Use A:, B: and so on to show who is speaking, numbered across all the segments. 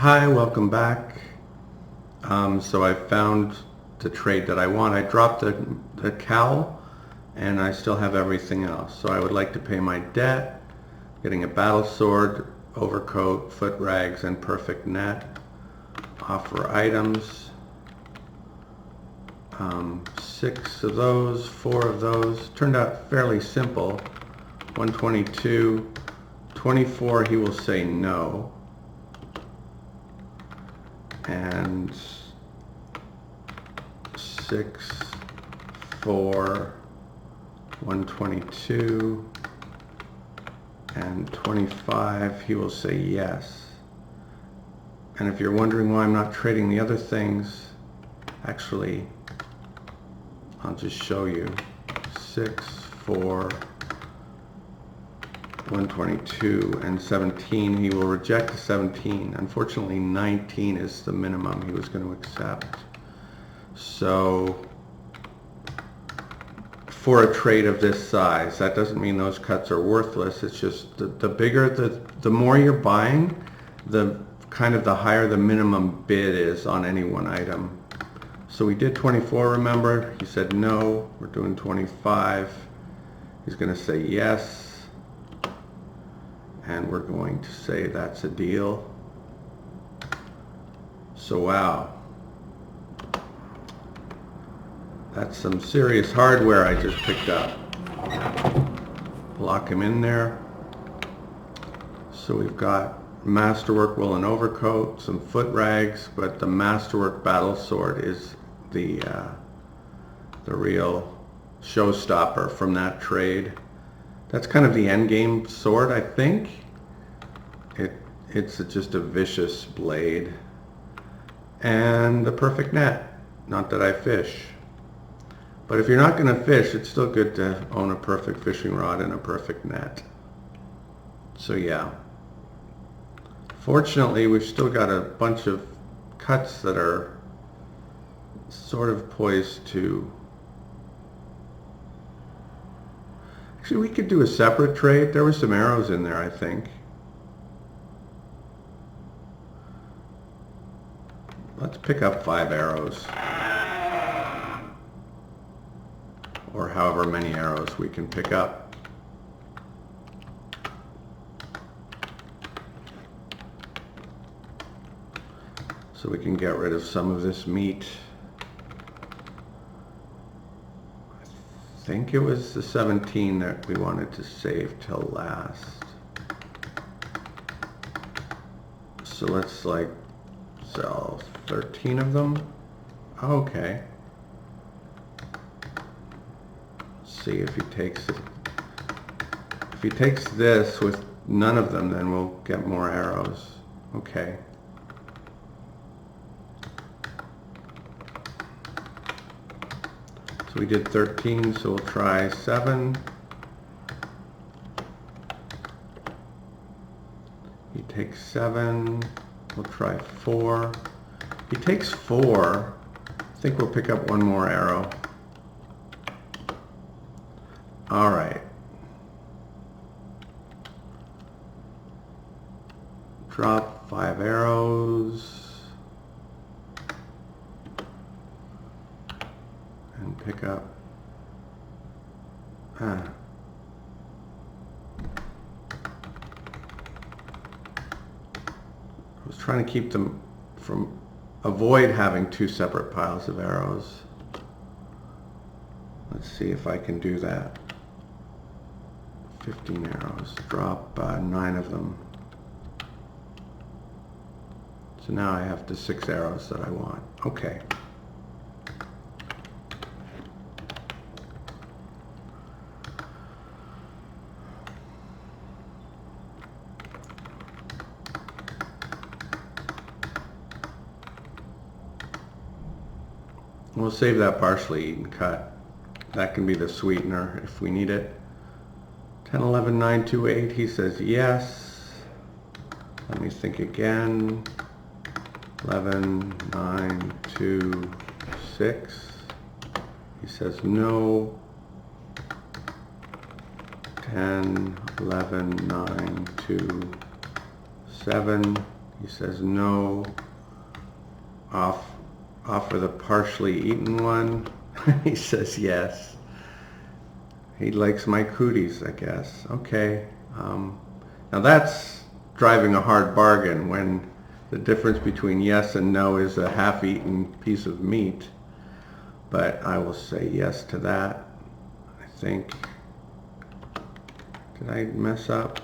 A: Hi, welcome back. So I found the trade that I want. I dropped the cowl and I still have everything else. So I would like to pay my debt, getting a battle sword, overcoat, foot rags, and perfect net. Offer items. 6 of those, 4 of those. Turned out fairly simple. 122, 24 he will say no. And 6, 4, 122, and 25, he will say yes. And if you're wondering why I'm not trading the other things, actually, I'll just show you. 6, 4, 122, and 17, he will reject the 17. Unfortunately, 19 is the minimum he was going to accept. So, for a trade of this size, that doesn't mean those cuts are worthless. It's just the bigger, the more you're buying, the higher the minimum bid is on any one item. So we did 24, remember? He said no. We're doing 25. He's going to say yes. And we're going to say that's a deal. So wow. That's some serious hardware I just picked up. Lock him in there. So we've got Masterwork woolen overcoat, some foot rags, but the Masterwork battle sword is the real showstopper from that trade. That's kind of the end game sword, I think. It's just a vicious blade. And the perfect net. Not that I fish. But if you're not going to fish, it's still good to own a perfect fishing rod and a perfect net. So yeah. Fortunately, we've still got a bunch of cuts that are sort of poised to... Actually, we could do a separate trade. There were some arrows in there, I think. Let's pick up 5 arrows. Or however many arrows we can pick up. So we can get rid of some of this meat. I think it was the 17 that we wanted to save till last. So let's sell 13 of them. Okay. See if he takes it. If he takes this with none of them, then we'll get more arrows. Okay. So we did 13, so we'll try 7. He takes 7. We'll try 4. He takes 4. I think we'll pick up one more arrow. All right. Drop 5 arrows. And pick up. I was trying to keep them from avoid having 2 separate piles of arrows. Let's see if I can do that. 15 arrows. Drop 9 of them. So now I have the 6 arrows that I want. Okay. We'll save that partially eaten cut. That can be the sweetener if we need it. 10, 11, 9, 2, 8. He says yes. Let me think again. 11, 9, 2, 6. He says no. 10, 11, 9, 2, 7. He says no. Offer the partially eaten one. He says yes. He likes my cooties, I guess. Okay. Now that's driving a hard bargain when the difference between yes and no is a half-eaten piece of meat. But I will say yes to that. I think. Did I mess up?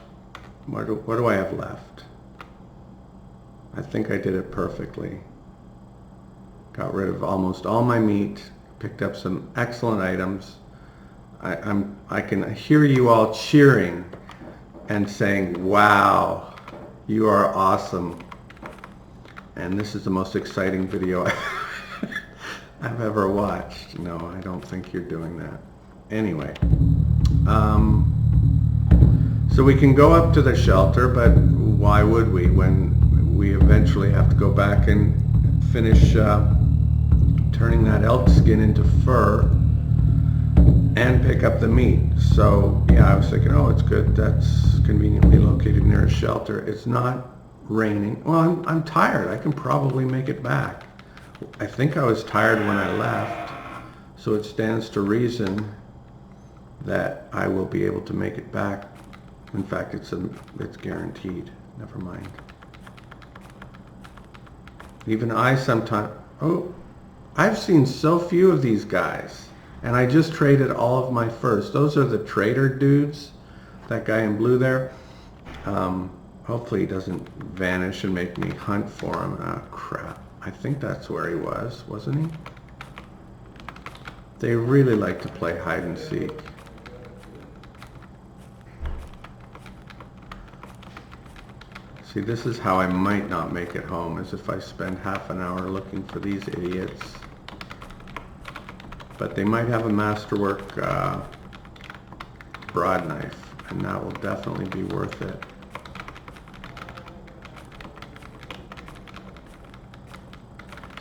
A: What do I have left? I think I did it perfectly. Got rid of almost all my meat, picked up some excellent items. I can hear you all cheering and saying, wow, you are awesome. And this is the most exciting video I've ever watched. No, I don't think you're doing that. Anyway, so we can go up to the shelter, but why would we when we eventually have to go back and finish turning that elk skin into fur and pick up the meat. So yeah, I was thinking, oh, it's good, that's conveniently located near a shelter. It's not raining. Well, I'm tired. I can probably make it back. I think I was tired when I left, so it stands to reason that I will be able to make it back. In fact, it's guaranteed. Never mind. Even I sometimes, oh, I've seen so few of these guys, and I just traded all of my furs. Those are the trader dudes, that guy in blue there. Hopefully he doesn't vanish and make me hunt for him. Ah, crap. I think that's where he was, wasn't he? They really like to play hide and seek. See, this is how I might not make it home, is if I spend half an hour looking for these idiots. But they might have a masterwork broad knife, and that will definitely be worth it.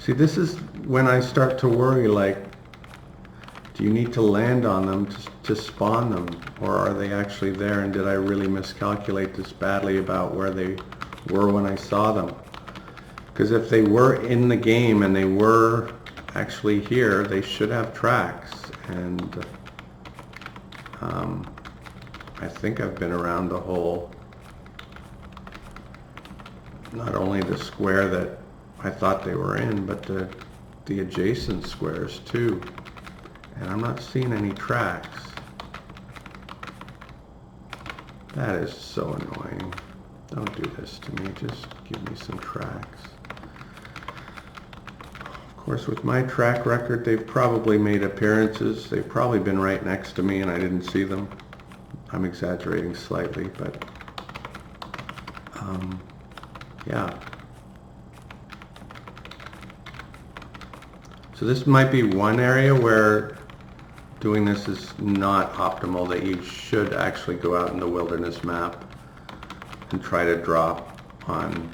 A: See, this is when I start to worry, like, do you need to land on them to spawn them? Or are they actually there, and did I really miscalculate this badly about where they were when I saw them? Because if they were in the game and they were actually here, they should have tracks. And I think I've been around the whole, not only the square that I thought they were in, but the adjacent squares too. And I'm not seeing any tracks. That is so annoying. Don't do this to me, just give me some tracks. Of course, with my track record, they've probably made appearances. They've probably been right next to me and I didn't see them. I'm exaggerating slightly, but yeah. So this might be one area where doing this is not optimal, that you should actually go out in the wilderness map and try to drop on,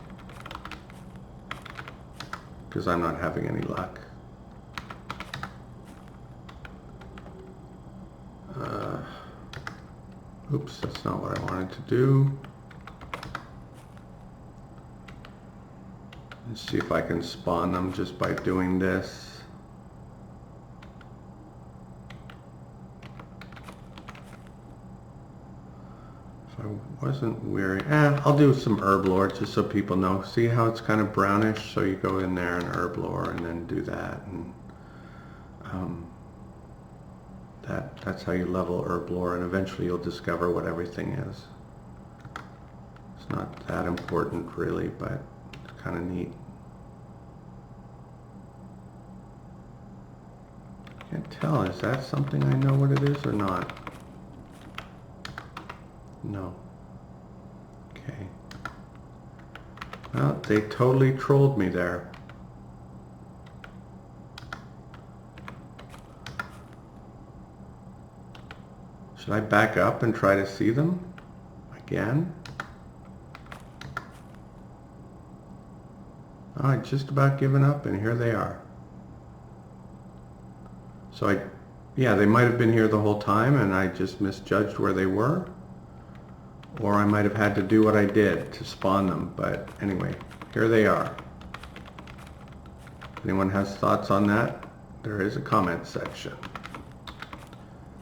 A: because I'm not having any luck. Oops, that's not what I wanted to do. Let's see if I can spawn them just by doing this. If I wasn't weary, I'll do some herb lore just so people know. See how it's kind of brownish? So you go in there and herb lore and then do that, and that's how you level herb lore, and eventually you'll discover what everything is. It's not that important really, but it's kind of neat. Can't tell, is that something I know what it is or not? No. Okay. Well, they totally trolled me there. Should I back up and try to see them again? Oh, I'd just about given up, and here they are. So yeah, they might have been here the whole time and I just misjudged where they were. Or I might have had to do what I did to spawn them, but anyway, here they are. Anyone has thoughts on that? There is a comment section.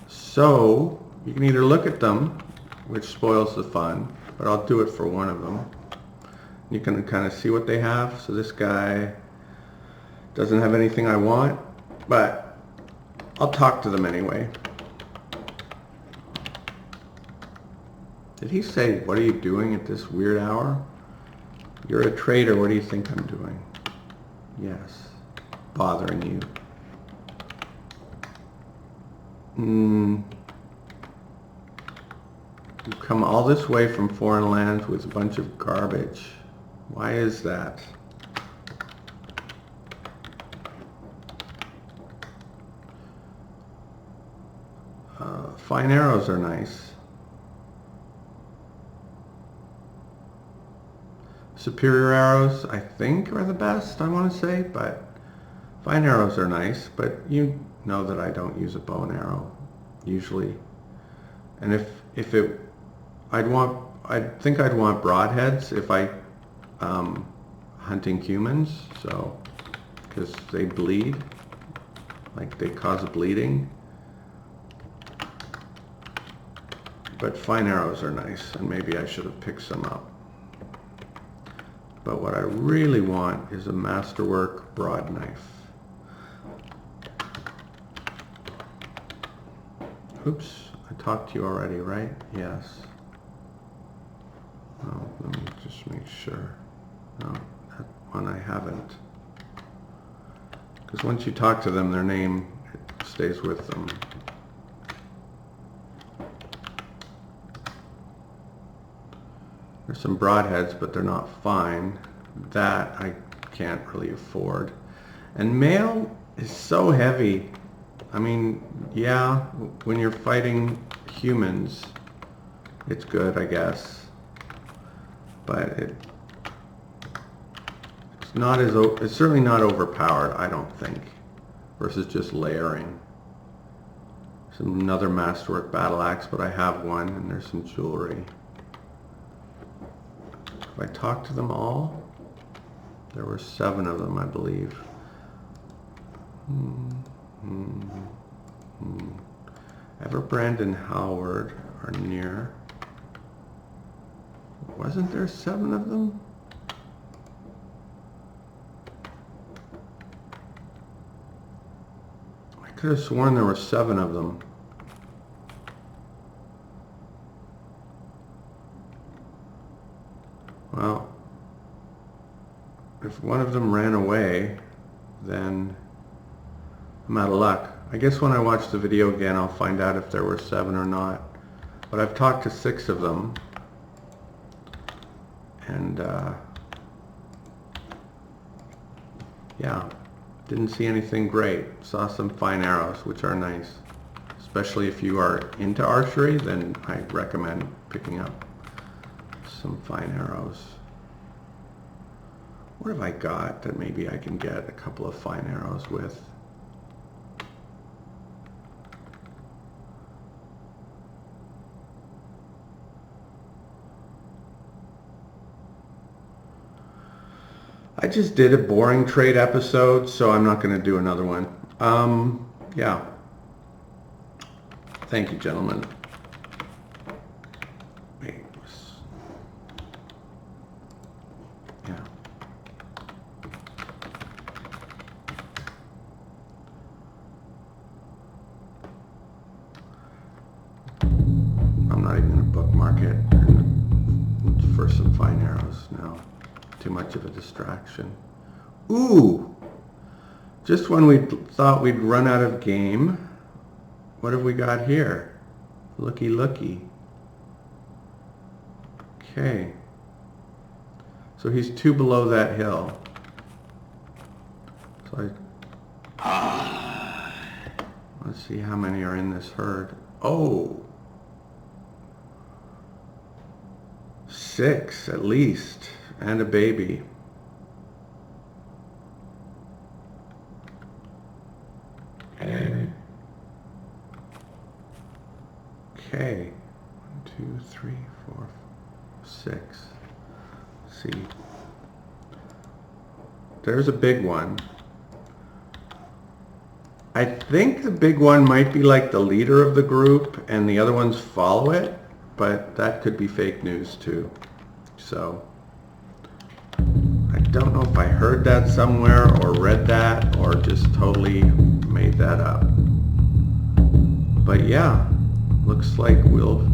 A: So you can either look at them, which spoils the fun, but I'll do it for one of them. You can kind of see what they have. So this guy doesn't have anything I want, but I'll talk to them anyway. Did he say, what are you doing at this weird hour? You're a trader, what do you think I'm doing? Yes, bothering you. You've come all this way from foreign lands with a bunch of garbage. Why is that? Fine arrows are nice. Superior arrows, I think, are the best, I want to say, but fine arrows are nice, but you know that I don't use a bow and arrow, usually. And if it, I think I'd want broadheads if I, hunting humans, so, because they bleed, like they cause bleeding. But fine arrows are nice, and maybe I should have picked some up. But what I really want is a masterwork broad knife. Oops, I talked to you already, right? Yes. Oh, let me just make sure. No, that one I haven't. Because once you talk to them, their name stays with them. There's some broadheads, but they're not fine. That I can't really afford. And mail is so heavy. I mean, yeah, when you're fighting humans, it's good, I guess. But it's certainly not overpowered, I don't think, versus just layering. There's another masterwork battle axe, but I have one, and there's some jewelry. Have I talked to them all? There were 7 of them, I believe. Everbrand and Howard are near. Wasn't there 7 of them? I could have sworn there were 7 of them. Well, if one of them ran away, then I'm out of luck. I guess when I watch the video again, I'll find out if there were 7 or not. But I've talked to 6 of them, and yeah, didn't see anything great. Saw some fine arrows, which are nice. Especially if you are into archery, then I recommend picking up some fine arrows. What have I got that maybe I can get a couple of fine arrows with? I just did a boring trade episode, so I'm not going to do another one. Yeah. Thank you, gentlemen. Wait. Yeah. I'm not even going to bookmark it for some fine arrows now. Too much of a distraction. Ooh! Just when we thought we'd run out of game, what have we got here? Looky, looky. Okay. So he's 2 below that hill. So let's see how many are in this herd. Oh! 6 at least. And a baby. Okay. 1, 2, 3, 4, 6. Let's see. there's a big one. I think the big one might be like the leader of the group and the other ones follow it, but that could be fake news too. So I don't know if I heard that somewhere or read that or just totally made that up. But yeah, looks like we'll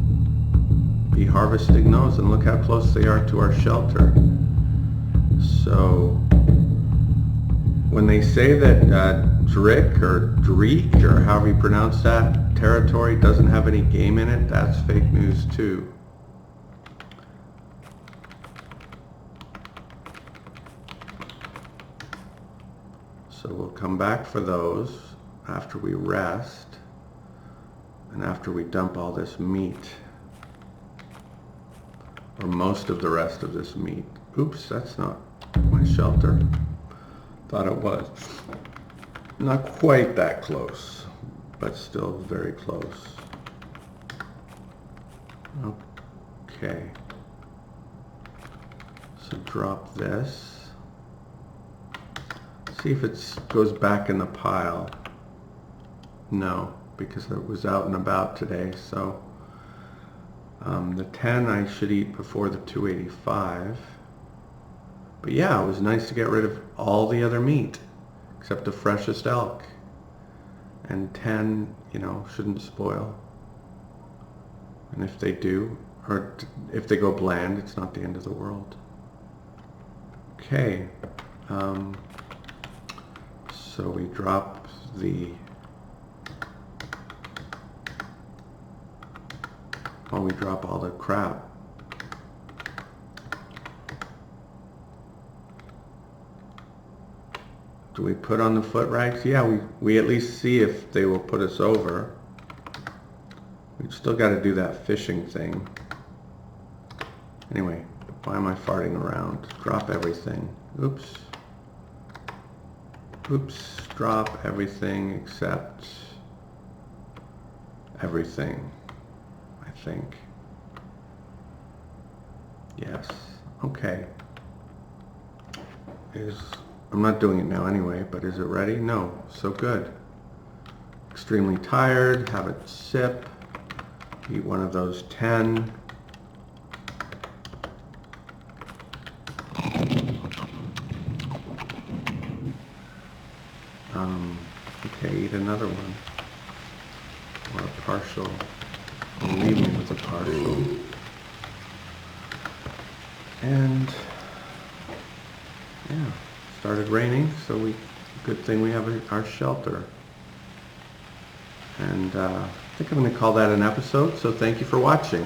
A: be harvesting those, and look how close they are to our shelter. So when they say that Drick or Dreek or however you pronounce that territory doesn't have any game in it, that's fake news too. So we'll come back for those after we rest and after we dump all this meat, or most of the rest of this meat. Oops, that's not my shelter. Thought it was. Not quite that close, but still very close. Okay. So drop this. See if it goes back in the pile. No, because it was out and about today, so the 10 I should eat before the 285. But yeah, it was nice to get rid of all the other meat except the freshest elk. And 10, you know, shouldn't spoil. And if they do, or if they go bland, it's not the end of the world. Okay. So we drop the... Well, we drop all the crap. Do we put on the foot rags? Yeah, we at least see if they will put us over. We've still got to do that fishing thing. Anyway, why am I farting around? Drop everything. Oops. Oops, drop everything except everything, I think. Yes, okay. I'm not doing it now anyway, but is it ready? No, so good. Extremely tired, have a sip, eat one of those 10. Okay, eat another one. Or a partial. Or leave me with a partial. And yeah, started raining, so good thing we have our shelter. And I think I'm going to call that an episode, so thank you for watching.